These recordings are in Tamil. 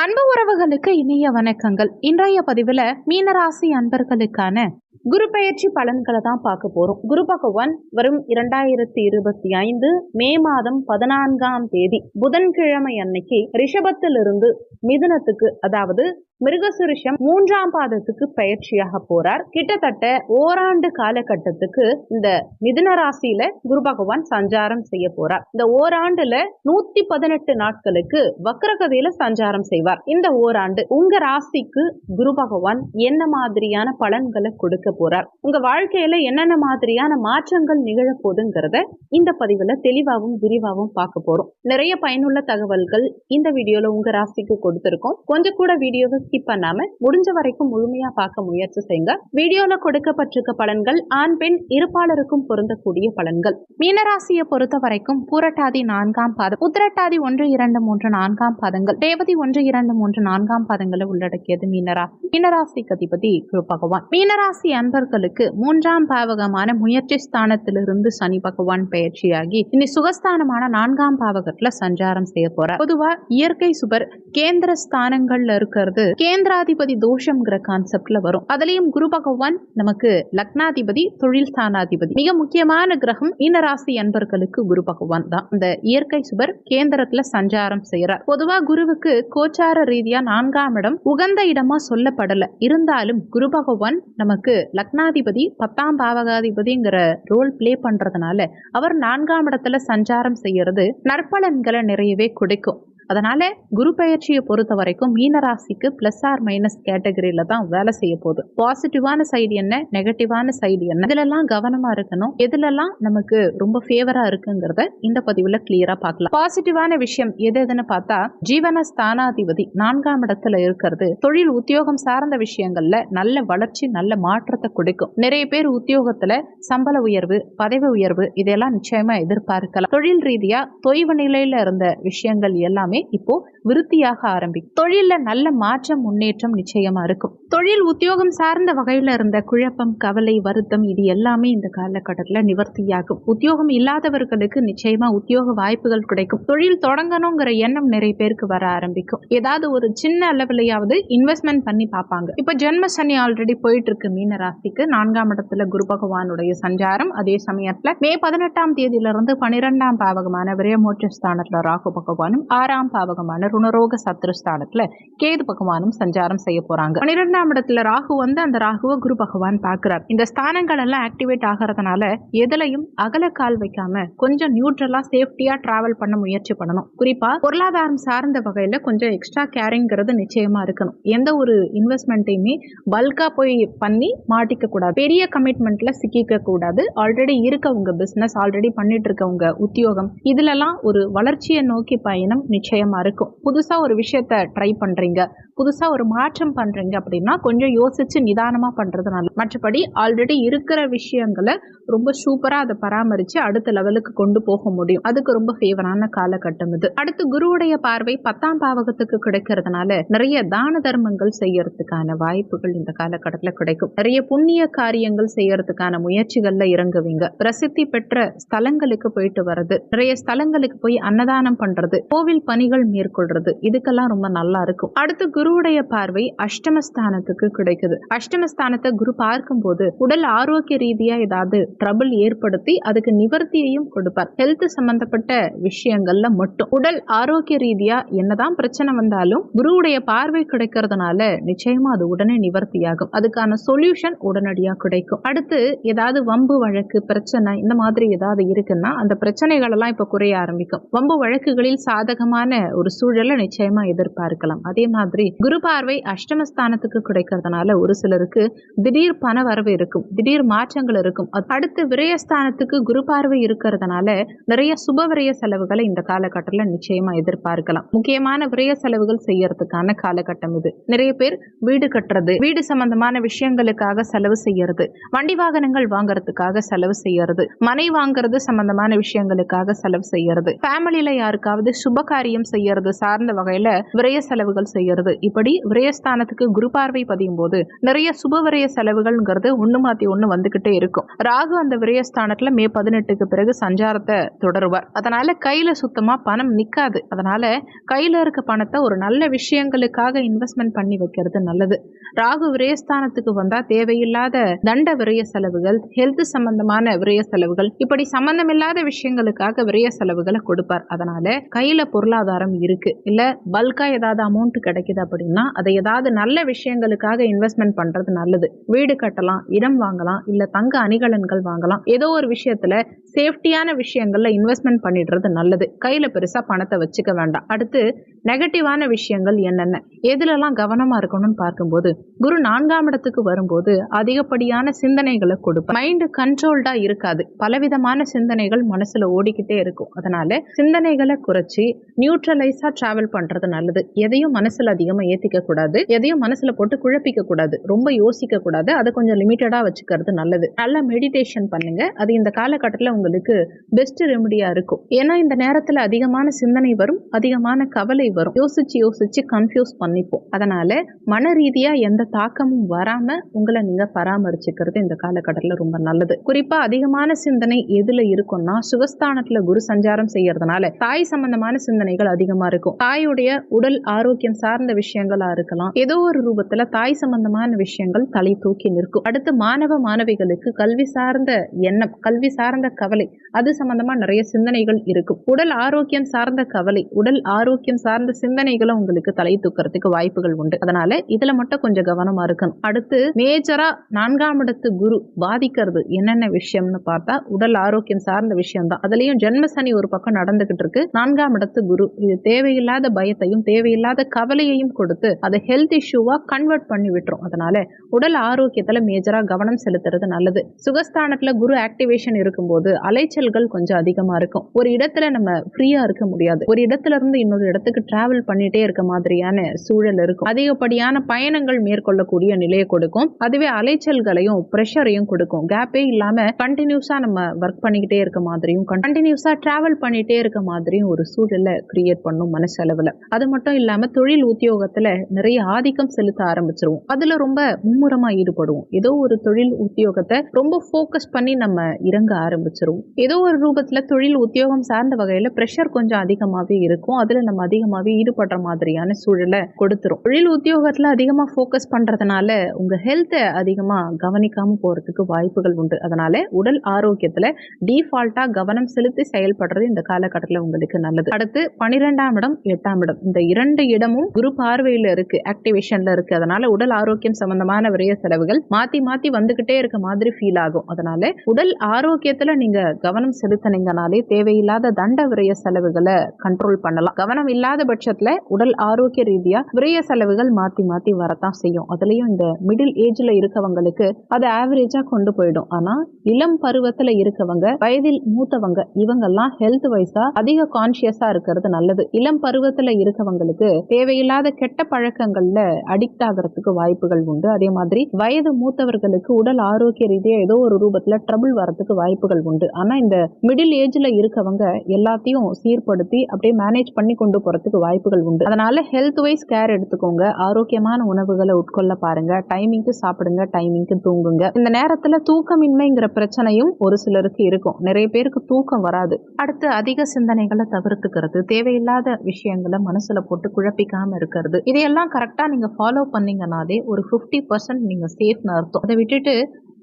அன்பு உறவுகளுக்கு இனிய வணக்கங்கள். இன்றைய பதிவுல மீனராசி அன்பர்களுக்கான குரு பெயர்ச்சி பலன்களை தான் பார்க்க போறோம். குரு பகவான் வரும் 2025 மே மாதம் 14ஆம் தேதி புதன்கிழமை அன்னைக்கு ரிஷபத்திலிருந்து மிதுனத்துக்கு, அதாவது மிருகசுரிஷம் 3ஆம் பாதத்துக்கு பயிற்சியாக போறார். கிட்டத்தட்ட ஓராண்டு காலகட்டத்துக்கு இந்த மிதுன ராசியில குரு பகவான் சஞ்சாரம் செய்ய போறார். இந்த ஓராண்டுல 118 நாட்களுக்கு வக்ரகதியில சஞ்சாரம் செய்வார். இந்த ஓராண்டு உங்க ராசிக்கு குரு பகவான் என்ன மாதிரியான பலன்களை கொடுக்க போறார், உங்க வாழ்க்கையில என்னென்ன மாதிரியான மாற்றங்கள் நிகழ போதுங்கிறத இந்த பதிவுல தெளிவாகவும் விரிவாகவும் பார்க்க போறோம். நிறைய பயனுள்ள தகவல்கள் இந்த வீடியோல உங்க ராசிக்கு கொடுத்திருக்கோம். கொஞ்சம் கூட வீடியோவை ஸ்கிப் பண்ணாம முடிஞ்ச வரைக்கும் முழுமையா பார்க்க முயற்சி செய்யுங்க. வீடியோல கொடுக்கப்பட்டிருக்க பலன்கள் ஆண் பெண் இருப்பாளருக்கும் பொருந்தக்கூடிய பலன்கள். மீனராசியை பொறுத்த வரைக்கும் பூரட்டாதி 4ஆம் பாதம், உத்திரட்டாதி 1, 2, 3, 4ஆம் பாதங்கள், ரேவதி 1, 2, 3, 4ஆம் பாதங்களை உள்ளடக்கியது மீனராசி. மீனராசிக்கு அதிபதி குரு பகவான். மீனராசி அன்பர்களுக்கு 3ஆம் பாவகமான முயற்சி ஸ்தானத்திலிருந்து சனி பகவான் பயிற்சியாகி இனி சுகஸ்தானமான 4ஆம் பாவகத்துல சஞ்சாரம் செய்ய போறார். பொதுவா இயற்கை சுபர் கேந்திர ஸ்தானங்கள்ல இருக்கிறது கேந்திராதிபதி தோஷம்ங்கிற கான்செப்ட்ல வரும். அதுலயும் குரு பகவான் நமக்கு லக்னாதிபதி, தொழில் ஸ்தானாதிபதி. மிக முக்கியமான கிரகம் மீனராசி அன்பர்களுக்கு குரு பகவான் தான். இந்த இயற்கை சுபர் கேந்திரத்துல சஞ்சாரம் செய்யறார். பொதுவா குருவுக்கு கோச்சார ரீதியா 4ஆம் இடம் உகந்த இடமா சொல்லப்படல. இருந்தாலும் குரு பகவான் நமக்கு லக்னாதிபதி, 10ஆம் பாவகாதிபதிங்கிற ரோல் பிளே பண்றதுனால அவர் 4ஆம் இடத்துல சஞ்சாரம் செய்யறது நற்பலன்களை நிறையவே கொடுக்கும். அதனால குரு பெயர்ச்சியை பொறுத்த வரைக்கும் மீனராசிக்கு பிளஸ் ஆர் மைனஸ் கேட்டகரியில தான் வேலை செய்ய போகுது. பாசிட்டிவான சைடு என்ன, நெகட்டிவான சைடு என்ன, இதுலெல்லாம் கவனமா இருக்கணும். எதுலெல்லாம் நமக்கு ரொம்ப ஃபேவரா இருக்குங்கிறத இந்த பதிவுல கிளியரா பார்க்கலாம். பாசிட்டிவான விஷயம் எதுன்னு பார்த்தா, ஜீவன ஸ்தானாதிபதி 4ஆம் இடத்துல இருக்கிறது தொழில் உத்தியோகம் சார்ந்த விஷயங்கள்ல நல்ல வளர்ச்சி, நல்ல மாற்றத்தை கொடுக்கும். நிறைய பேர் உத்தியோகத்துல சம்பள உயர்வு, பதவி உயர்வு இதெல்லாம் நிச்சயமா எதிர்பார்க்கலாம். தொழில் ரீதியா தொய்வு நிலையில இருந்த விஷயங்கள் எல்லாமே இப்போ விருத்தியாக ஆரம்பிக்கும். தொழில நல்ல மாற்றம், முன்னேற்றம் நிச்சயமா இருக்கும். தொழில் உத்தியோகம் சார்ந்த வகையில இருந்த குழப்பம், கவலை, வருத்தம் இது எல்லாமே இந்த காலகட்டத்துல நிவர்த்தியாகும். உத்தியோகம் இல்லாதவர்களுக்கு நிச்சயமா உத்தியோக வாய்ப்புகள் கிடைக்கும். தொழில் தொடங்கணுங்கிற எண்ணம் நிறைய பேருக்கு வர ஆரம்பிக்கும். ஏதாவது ஒரு சின்ன அளவிலையாவது இன்வெஸ்ட்மெண்ட் பண்ணி பார்ப்பாங்க. இப்ப ஜென்ம சனி ஆல்ரெடி போயிட்டு இருக்கு மீனராசிக்கு. 4ஆம் இடத்துல குரு பகவானுடைய சஞ்சாரம். அதே சமயத்துல மே 18ஆம் தேதியிலிருந்து 12ஆம் பாவகமான விரயமோட்ச ஸ்தானத்துல ராகு பகவானும், 6ஆம் பாவகமான ருணரோக சத்ருஸ்தானத்துல கேது பகவானும் சஞ்சாரம் செய்ய போறாங்க. 12ஆம் இடத்துல ராகு வந்து அந்த ராகுவை குரு பகவான் பார்க்கிறார். இந்த ஸ்தானங்கள் எல்லாம் ஆக்டிவேட் ஆகிறதுனால எதுலையும் அகல கால் வைக்காம கொஞ்சம் நியூட்ரலா சேஃப்டியா டிராவல் பண்ண முயற்சி பண்ணணும். குறிப்பா பொருளாதாரம் சார்ந்த வகையில கொஞ்சம் எக்ஸ்ட்ரா கேரிங்கிறது நிச்சயமா இருக்கணும். எந்த ஒரு இன்வெஸ்ட்மெண்ட்டையுமே பல்கா போய் பண்ணி மாட்டிக்க கூடாது. பெரிய கமிட்மெண்ட்ல சிக்கிக்க கூடாது. ஆல்ரெடி இருக்க உங்க பிசினஸ், ஆல்ரெடி பண்ணிட்டு இருக்க உங்க உத்தியோகம் இதுலலாம் ஒரு வளர்ச்சியை நோக்கி பயணம் நிச்சயமா இருக்கும். புதுசா ஒரு விஷயத்த ட்ரை பண்றீங்க, புதுசா ஒரு மாற்றம் பண்றீங்க அப்படின்னா கொஞ்சம் யோசிச்சு நிதானமா பண்றது நல்லது. மற்றபடி ஆல்ரெடி இருக்கிற விஷயங்களை ரொம்ப சூப்பரா அதை பராமரிச்சு அடுத்த லெவலுக்கு கொண்டு போக முடியும். அதுக்கு ரொம்ப ஃபேவரான காலகட்டம் இது. அடுத்து குருவுடைய பார்வை 10ஆம் பாவகத்துக்கு கிடைக்கிறதுனால நிறைய தான தர்மங்கள் செய்யறதுக்கான வாய்ப்புகள் இந்த காலகட்டத்துல கிடைக்கும். நிறைய புண்ணிய காரியங்கள் செய்யறதுக்கான முயற்சிகள்ல இறங்குவீங்க. பிரசித்தி பெற்ற ஸ்தலங்களுக்கு போயிட்டு வர்றது, நிறைய ஸ்தலங்களுக்கு போய் அன்னதானம் பண்றது, கோவில் பணிகள் மேற்கொள்றது, இதுக்கெல்லாம் ரொம்ப நல்லா இருக்கும். அடுத்து குருவுடைய பார்வை அஷ்டமஸ்தானத்துக்கு கிடைக்குது. அஷ்டமஸ்தானத்தை குரு பார்க்கும் போது உடல் ஆரோக்கிய ரீதியா ஏதாவது ட்ரபிள் ஏற்படுத்தி அதுக்கு நிவர்த்தியையும் கொடுப்பார். ஹெல்த் சம்பந்தப்பட்ட விஷயங்கள்ல மட்டும். உடல் ஆரோக்கிய ரீதியா என்னதான் பிரச்சனை வந்தாலும் குருவுடைய பார்வை கிடைக்கிறதுனால நிச்சயமா அது உடனே நிவர்த்தியாகும். அதுக்கான சொல்யூஷன் உடனடியா கிடைக்கும். அடுத்து ஏதாவது வம்பு வழக்கு பிரச்சனை இந்த மாதிரி ஏதாவது இருக்குன்னா அந்த பிரச்சனைகள் எல்லாம் இப்ப குறைய ஆரம்பிக்கும். வம்பு வழக்குகளில் சாதகமான ஒரு சூழலை நிச்சயமா எதிர்பார்க்கலாம். அதே மாதிரி குரு பார்வை அஷ்டமஸ்தானத்துக்கு கிடைக்கிறதுனால ஒரு சிலருக்கு திடீர் பண வரவு இருக்கும், திடீர் மாற்றங்கள் இருக்கும். அடுத்து விரயஸ்தானத்துக்கு குரு பார்வை இருக்கிறதுனால நிறைய சுப விரய செலவுகளை இந்த காலகட்டத்தில் நிச்சயமா எதிர்பார்க்கலாம். முக்கியமான விரய செலவுகள் செய்யறதுக்கான காலகட்டம் இது. நிறைய பேர் வீடு கட்டுறது, வீடு சம்பந்தமான விஷயங்களுக்காக செலவு செய்யறது, வண்டி வாகனங்கள் வாங்கறதுக்காக செலவு செய்யறது, மனை வாங்குறது சம்பந்தமான விஷயங்களுக்காக செலவு செய்யறது, ஃபேமிலியில யாருக்காவது சுப காரியம் செய்யறது சார்ந்த வகையில விரய செலவுகள் செய்யறது, இப்படி விரயஸ்தானத்துக்கு குரு பார்வை பதியும் போது நிறைய சுப விரய செலவுகள்ங்கிறது ஒண்ணு மாத்தி ஒண்ணு வந்துகிட்டே இருக்கும். ராகு அந்த விரயஸ்தானத்துல மே 18க்கு பிறகு சஞ்சாரத்தை தொடருவார். அதனால கையில சுத்தமா பணம் நிக்காது. அதனால கையில இருக்க பணத்தை ஒரு நல்ல விஷயங்களுக்காக இன்வெஸ்ட்மெண்ட் பண்ணி வைக்கிறது நல்லது. ராகு விரயஸ்தானத்துக்கு வந்தா தேவையில்லாத தண்ட விரய செலவுகள், ஹெல்த் சம்பந்தமான விரய செலவுகள், இப்படி சம்பந்தமில்லாத விஷயங்களுக்காக விரய செலவுகளை கொடுப்பார். அதனால கையில பொருளாதாரம் இருக்கு, இல்ல பல்கா ஏதாவது அமௌண்ட் கிடைக்குது அப்படின்னா அதை ஏதாவது நல்ல விஷயங்களுக்காக இன்வெஸ்ட்மெண்ட் பண்றது நல்லது. வீடு கட்டலாம், இடம் வாங்கலாம், இல்ல தங்க அணிகலன்கள் வாங்கலாம். ஏதோ ஒரு விஷயத்துல சேஃப்டியான விஷயங்கள்ல இன்வெஸ்ட்மெண்ட் பண்ணிடுறது நல்லது. கையில பெருசா பணத்தை வச்சுக்க வேண்டாம். அடுத்து நெகட்டிவான விஷயங்கள் என்னென்ன, எதுலெல்லாம் கவனமா இருக்கணும்னு பார்க்கும்போது, குரு 4ஆம் இடத்துக்கு வரும்போது அதிகப்படியான சிந்தனைகளை கொடுப்பார். மைண்ட் கண்ட்ரோல்டா இருக்காது. பலவிதமான சிந்தனைகள் மனசுல ஓடிக்கிட்டே இருக்கும். அதனால சிந்தனைகளை குறைச்சி நியூட்ரலைஸா டிராவல் பண்றது நல்லது. எதையும் மனசுல அதிகமா ஏத்திக்க கூடாது, எதையும் மனசுல போட்டு குழப்பிக்க கூடாது, ரொம்ப யோசிக்க கூடாது. அதை கொஞ்சம் லிமிட்டடா வச்சுக்கிறது நல்லது. நல்ல மெடிடேஷன் பண்ணுங்க. அது இந்த காலகட்டத்தில் உங்களுக்கு பெஸ்ட் ரெமடியா இருக்கும். ஏன்னா இந்த நேரத்துல அதிகமான சிந்தனை வரும், அதிகமான கவலை வரும். யோசிச்சு யோசிச்சு கன்ஃபியூஸ் பண்ணிப்போம். அதனால மன ரீதியா எந்த தாக்கமும் வராம உங்களை நீங்க பராமரிச்சுக்கிறது இந்த காலகட்டத்தில் ரொம்ப நல்லது. குறிப்பா அதிகமான சிந்தனை எதுல இருக்கும்னா சுகஸ்தானத்துல குரு சஞ்சாரம் செய்யறதுனால தாய் சம்பந்தமான சிந்தனைகள் அதிகமா இருக்கும். தாயுடைய உடல் ஆரோக்கியம் சார்ந்த விஷயங்களா இருக்கலாம். ஏதோ ஒரு ரூபத்துல தாய் சம்பந்தமான விஷயங்கள் தலை தூக்கி நிற்கும். அடுத்து மாணவ மாணவிகளுக்கு கல்வி சார்ந்த எண்ணம், கல்வி சார்ந்த கவலை, அது சம்பந்தமா நிறைய சிந்தனைகள் இருக்கும். உடல் ஆரோக்கியம் சார்ந்த கவலை, உடல் ஆரோக்கியம் சார்ந்த சிந்தனைகளும் உங்களுக்கு தலை தூக்கிறதுக்கு வாய்ப்புகள் உண்டு. அதனால இதுல மட்டும் கொஞ்சம் கவனமா இருக்கணும். அடுத்து மேஜரா 4ஆம் இடத்து குரு பாதிக்கிறது என்னென்ன விஷயம்னு பார்த்தா உடல் ஆரோக்கியம் சார்ந்த விஷயம் தான். அதுலயும் ஜென்ம சனி ஒரு பக்கம் நடந்துகிட்டு இருக்கு. 4ஆம் இடத்து குரு இது தேவையில்லாத பயத்தையும் தேவையில்லாத கவலையையும் கொடுத்து அதை ஹெல்த் இஷ்யூவா கன்வெர்ட் பண்ணி விட்டுரும். அதனால உடல் ஆரோக்கியத்துல மேஜரா கவனம் செலுத்துறது நல்லது. சுகஸ்தானத்துல குரு ஆக்டிவேஷன் இருக்கும்போது அலைச்சல்கள் கொஞ்சம் அதிகமா இருக்கும். ஒரு இடத்துல நம்ம ஃப்ரீயா இருக்க முடியாது. ஒரு இடத்துல இருந்து இன்னொரு இடத்துக்கு டிராவல் பண்ணிட்டே இருக்க மாதிரியான சூழல் இருக்கும். அதிகப்படியான பயணங்கள் மேற்கொள்ளக்கூடிய நிலையை கொடுக்கும். அதுவே அலைச்சல்களையும் பிரஷரையும் கொடுக்கும். கேப்பே இல்லாம கண்டினியூஸா நம்ம ஒர்க் பண்ணிக்கிட்டே இருக்க மாதிரியும் கண்டினியூஸா டிராவல் பண்ணிட்டே இருக்க மாதிரியும் ஒரு சூழலை கிரியேட் பண்ணும் மனசளவுல. அது மட்டும் இல்லாம தொழில் உத்தியோகத்துல நிறைய ஆதிக்கம் செலுத்த ஆரம்பிச்சிருவோம். அதுல ரொம்ப மும்முரமா ஈடுபடுவோம். ஏதோ ஒரு தொழில் உத்தியோகத்தை ரொம்ப ஃபோக்கஸ் பண்ணி நம்ம இறங்க ஆரம்பிச்சிருவோம். ஏதோ ஒரு ரூபத்துல தொழில் உத்தியோகம் சார்ந்த வகையில பிரஷர் கொஞ்சம் அதிகமாவே இருக்கும். அதுல நம்ம அதிகமாவே ஈடுபடுற மாதிரியான சூழலை கொடுத்துரும். தொழில் உத்தியோகத்துல அதிகமா ஃபோக்கஸ் பண்றதுனால உங்க ஹெல்த்தை அதிகமா கவனிக்காம போறதுக்கு வாய்ப்புகள் உண்டு. அதனால உடல் ஆரோக்கியத்துல டிஃபால்ட்டா கவனம் செலுத்தி செயல்படுறது இந்த காலகட்டத்தில் உங்களுக்கு நல்லது. அடுத்து 12ஆம் இடம் 8ஆம் இடம், இந்த 2 இடமும் குரு பார்வையில இருக்கு, ஆக்டிவேஷன்ல இருக்கு. அதனால உடல் ஆரோக்கியம் சம்பந்தமான விரய செலவுகள் மாத்தி மாத்தி வந்துகிட்டே இருக்க மாதிரி ஃபீல் ஆகும். அதனால உடல் ஆரோக்கியத்துல நீங்க கவனம் செலுத்தினீங்கனாலே தேவையில்லாத தண்ட விரய செலவுகளை கண்ட்ரோல் பண்ணலாம். கவனம் இல்லாத பட்சத்துல உடல் ஆரோக்கிய ரீதியா விரய செலவுகள் மாத்தி மாத்தி வரத்தான் செய்யும். அதுலயும் இந்த மிடில் ஏஜ்ல இருக்கவங்களுக்கு அது ஆவரேஜா கொண்டு போயிடும். ஆனா இளம் பருவத்துல இருக்கவங்க, வயதில் மூத்தவங்க, இவங்கெல்லாம் ஹெல்த் வைஸா அதிக கான்சியஸா இருக்கிறது நல்லது. இளம் பருவத்துல இருக்கவங்களுக்கு தேவையில்லாத கெட்ட பழக்கங்கள்ல அடிக்ட் ஆகிறதுக்கு வாய்ப்புகள் உண்டு. அதே மாதிரி வயது மூத்தவர்களுக்கு உடல் ஆரோக்கிய ரீதியா ஏதோ ஒரு ரூபத்துல ட்ரபிள் வரதுக்கு வாய்ப்புகள் உண்டு. ஆனா இந்த மிடில் ஏஜ்ல இருக்கவங்க எல்லாத்தையும் சீர்படுத்தி அப்படியே மேனேஜ் பண்ணி கொண்டு போறதுக்கு வாய்ப்புகள் உண்டு. அதனால ஹெல்த் வைஸ் கேர் எடுத்துக்கோங்க. ஆரோக்கியமான உணவுகளை உட்கொள்ள பாருங்க. டைமிங்க்கு சாப்பிடுங்க, டைமிங்க்கு தூங்குங்க. இந்த நேரத்துல தூக்கமின்மைங்கிற பிரச்சனையும் ஒரு சிலருக்கு இருக்கும். நிறைய பேருக்கு தூக்கம் வராது. அடுத்து அதிக சிந்தனைகளை தவிர்த்துக்கிறது, தேவையில்லாத விஷயங்களை மனசுல போட்டு குழப்பிக்காம இருக்கிறது, இதையெல்லாம் கரெக்டா நீங்க ஃபாலோ பண்ணீங்கனாலே ஒரு 50% நீங்க சேஃப்னு அர்த்தம். அதை விட்டுட்டு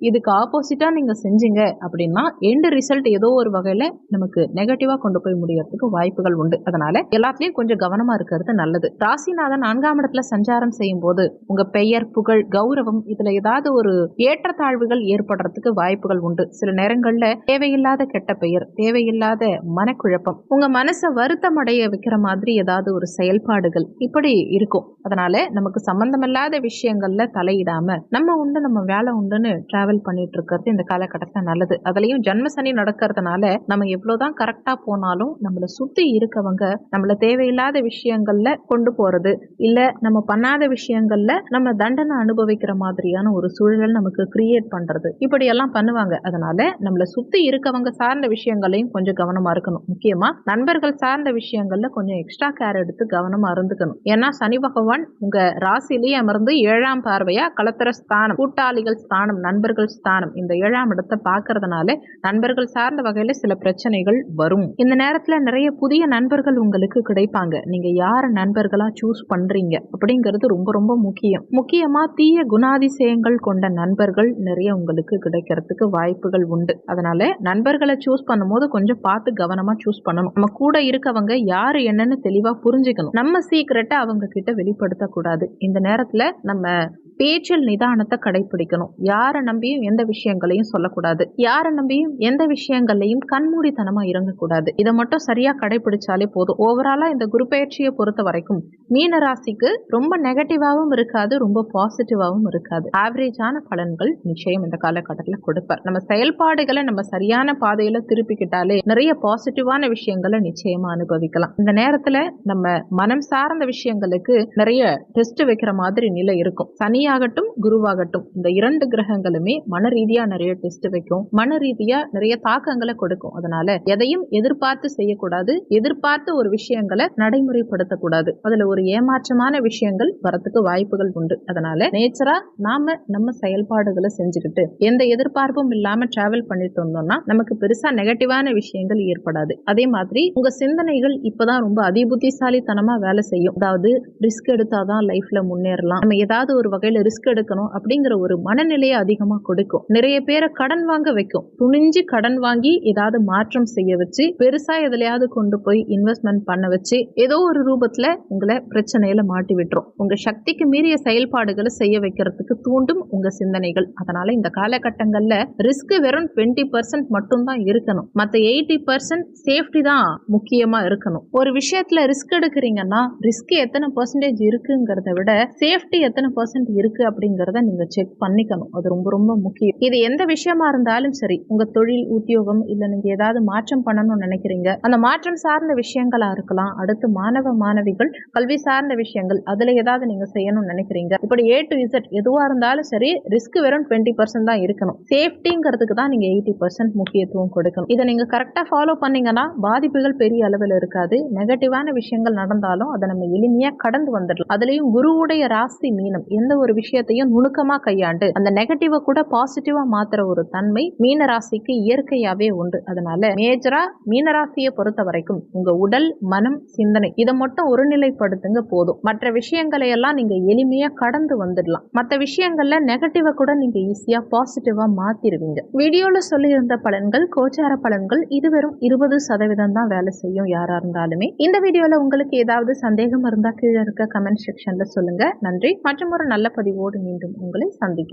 இதுக்கு ஆப்போசிட்டா நீங்க செஞ்சீங்க அப்படின்னா எண்ட் ரிசல்ட் ஏதோ ஒரு வகையில நமக்கு நெகட்டிவா கொண்டு போய் முடியறதுக்கு வாய்ப்புகள் உண்டு. அதனால எல்லாத்துலயும் கொஞ்சம் கவனமா இருக்கிறது நல்லது. ராசிநாதன் 4ஆம் இடத்துல சஞ்சாரம் செய்யும் போது உங்க பெயர், புகழ், கௌரவம் இதுல ஏதாவது ஒரு ஏற்றத்தாழ்வுகள் ஏற்படுறதுக்கு வாய்ப்புகள் உண்டு. சில நேரங்கள்ல தேவையில்லாத கெட்ட பெயர், தேவையில்லாத மனக்குழப்பம், உங்க மனசை வருத்தம் அடைய வைக்கிற மாதிரி ஏதாவது ஒரு செயல்பாடுகள் இப்படி இருக்கும். அதனால நமக்கு சம்பந்தமில்லாத விஷயங்கள்ல தலையிடாம நம்ம உண்டு நம்ம வேலை உண்டுன்னு டிராவல் டிராவல் பண்ணிட்டு இருக்கிறது இந்த காலகட்டத்தில் நல்லது. அதுலயும் ஜன்ம சனி நடக்கிறதுனால நம்ம எவ்வளவுதான் கரெக்டா போனாலும் நம்மளை சுத்தி இருக்கவங்க நம்மள தேவையில்லாத விஷயங்கள்ல கொண்டு போறது, இல்ல நம்ம பண்ணாத விஷயங்கள்ல நம்ம தண்டனை அனுபவிக்கிற மாதிரியான ஒரு சூழல் நமக்கு கிரியேட் பண்றது, இப்படி எல்லாம் பண்ணுவாங்க. அதனால நம்மள சுத்தி இருக்கவங்க சார்ந்த விஷயங்களையும் கொஞ்சம் கவனமா இருக்கணும். முக்கியமா நண்பர்கள் சார்ந்த விஷயங்கள்ல கொஞ்சம் எக்ஸ்ட்ரா கேர் எடுத்து கவனமா இருந்துக்கணும். ஏன்னா சனி பகவான் உங்க ராசியிலேயே அமர்ந்து 7ஆம் பார்வையா களத்திர ஸ்தானம், கூட்டாளிகள் ஸ்தானம், நண்பர்கள் ஸ்தானம், இந்த 7ஆம் இடத்தை பார்க்கறதுனால நண்பர்கள் சார்ந்த வகையில சில பிரச்சனைகள் வரும். இந்த நேரத்துல நிறைய புதிய நண்பர்கள் உங்களுக்கு கிடைப்பாங்க. நீங்க யார நண்பர்களா சூஸ் பண்றீங்க அப்படிங்கிறது ரொம்ப ரொம்ப முக்கியம். முக்கியமா தீய குணாதிசயங்கள் கொண்ட நண்பர்கள் நிறைய உங்களுக்கு கிடைக்கிறதுக்கு வாய்ப்புகள் உண்டு. அதனால நண்பர்களை சூஸ் பண்ணும்போது கொஞ்சம் பார்த்து கவனமா சூஸ் பண்ணணும். நம்ம கூட இருக்கவங்க யாரு என்னன்னு தெளிவா புரிஞ்சுக்கணும். நம்ம சீக்கிரட்டை அவங்க கிட்ட வெளிப்படுத்த கூடாது. இந்த நேரத்துல நம்ம பேச்சில் நிதானத்தை கடைபிடிக்கணும். யாரை நம்பியும் எந்த விஷயங்களையும் சொல்லக்கூடாது. யாரை நம்பியும் எந்த விஷயங்களையும் கண்மூடித்தனமா இறங்கக்கூடாது. இதை மட்டும் சரியா கடைபிடிச்சாலே போதும். ஓவராலா இந்த குரு பயிற்சியை பொறுத்த வரைக்கும் மீன ராசிக்கு ரொம்ப நெகட்டிவாவும் இருக்காது, ரொம்ப பாசிட்டிவாவும் இருக்காது. ஆவரேஜான பலன்கள் நிச்சயம் இந்த காலகட்டத்தில் கொடுப்பார். நம்ம செயல்பாடுகளை நம்ம சரியான பாதையில திருப்பிக்கிட்டாலே நிறைய பாசிட்டிவான விஷயங்களை நிச்சயமா அனுபவிக்கலாம். இந்த நேரத்துல நம்ம மனம் சார்ந்த விஷயங்களுக்கு நிறைய டெஸ்ட் வைக்கிற மாதிரி நிலை இருக்கும். சனியாகட்டும் குருவாகட்டும், இந்த 2 கிரகங்களுமே மன ரீதியா நிறைய டெஸ்ட் வைக்கும், மன ரீதியா நிறைய தாக்கங்களை கொடுக்கும். அதனால எதையும் எதிர்பார்த்து செய்யக்கூடாது, எதிர்பார்த்து ஒரு விஷயங்களை நடைமுறைப்படுத்தக்கூடாது. அதுல ஒரு ஏமாற்றமான விஷயங்கள் வரத்துக்கு வாய்ப்புகள் உண்டு. அதனால நேச்சரா நாம நம்ம செயல்பாடுகளை செஞ்சுக்கிட்டு எந்த எதிர்பார்ப்பும் இல்லாம டிராவல் பண்ணிட்டு வந்தோம்னா நமக்கு பெருசா நெகட்டிவான விஷயங்கள் ஏற்படாது. அதே மாதிரி உங்க சிந்தனைகள் இப்பதான் ரொம்ப அதிபுத்திசாலித்தனமா வேலை செய்யும். அதாவது ரிஸ்க் எடுத்தாதான் லைஃப்ல முன்னேறலாம், நம்ம ஏதாவது ஒரு வகையில ரிஸ்க் எடுக்கணும் அப்படிங்கிற ஒரு மனநிலையை அதிகமா கொடுக்கும். நிறைய பேரை கடன் வாங்க வைக்கும். துணிஞ்சு கடன் வாங்கி ஏதாவது மாற்றம் செய்ய வச்சு பெருசா எதுலையாவது கொண்டு போய் இன்வெஸ்ட்மெண்ட் பண்ண வச்சு ஏதோ ஒரு ரூபத்துல உங்களை பிரச்சனையில மாட்டி விட்டுரும். உங்க சக்திக்கு மீறிய செயல்பாடுகளை செய்ய வைக்கிறதுக்கு தூண்டும் உங்க சிந்தனைகள். அதனால இந்த காலகட்டங்கள்ல ரிஸ்க் வெறும் 20% மட்டும் தான் இருக்கணும். மத்த 80% சேஃப்டி தான் முக்கியமா இருக்கணும். ஒரு விஷயத்துல ரிஸ்க் எடுக்கிறீங்கன்னா ரிஸ்க் எத்தனை % இருக்குங்கிறத விட சேஃப்டி எத்தனை % இருக்கு அப்படிங்கறத நீங்க செக் பண்ணிக்கணும். அது ரொம்ப ரொம்ப முக்கியம். இது எந்த விஷயமா இருந்தாலும் சரி, உங்க தொழில், உத்தியோகம், இல்ல நீங்க ஏதாவது மாற்றம் பண்ணணும்னு நினைக்கிறீங்க, அந்த மாற்றம் சார்ந்த விஷயங்களா இருக்கலாம். அடுத்து மாணவ மாணவிகள் கல்வி சார்ந்த விஷயங்கள், அதுல ஏதாவது நீங்க செய்யணும்னு நினைக்கிறீங்க, இப்படி A to Z எதுவா இருந்தாலும் சரி, ரிஸ்க் வெறும் 20% தான் இருக்கணும். சேஃப்டிங்கிறதுக்கு தான் நீங்க 80% முக்கியத்துவம் கொடுக்கணும். இதை நீங்க கரெக்டா ஃபாலோ பண்ணீங்கன்னா பாதிப்புகள் பெரிய அளவில் இருக்காது. நெகட்டிவான விஷயங்கள் நடந்தாலும் அதை நம்ம எளிமையா கடந்து வந்துடலாம். அதுலயும் குருவுடைய ராசி மீனம், எந்த ஒரு விஷயத்தையும் நுணுக்கமா கையாண்டு அந்த நெகட்டிவ கூட பாசிட்டிவா மாத்துற ஒரு தன்மை மீன ராசிக்கு இயற்கையாவே உண்டு. அதனால மேஜரா மீன ராசியை பொறுத்த வரைக்கும் உங்க உடல், மனம், சிந்தனை இதை மட்டும் ஒருநிலைப்படுத்துங்க போதும். மற்ற விஷயங்களை எல்லாம் நீங்க எளிமையா கடந்து வந்துடலாம். மற்ற விஷயங்கள்ல நெகட்டிவ கூட நீங்க ஈஸியா பாசிட்டிவா மாத்திருவீங்க. வீடியோல சொல்லி இருந்த பலன்கள் கோச்சார பலன்கள், இது வெறும் 20% தான் வேலை செய்யும் யாரா இருந்தாலுமே. இந்த வீடியோல உங்களுக்கு ஏதாவது சந்தேகம் இருந்தா கீழே இருக்க கமெண்ட் செக்ஷன்ல சொல்லுங்க. நன்றி. மற்றும் ஒரு நல்ல பதிவோடு மீண்டும் உங்களை சந்திக்கிறேன்.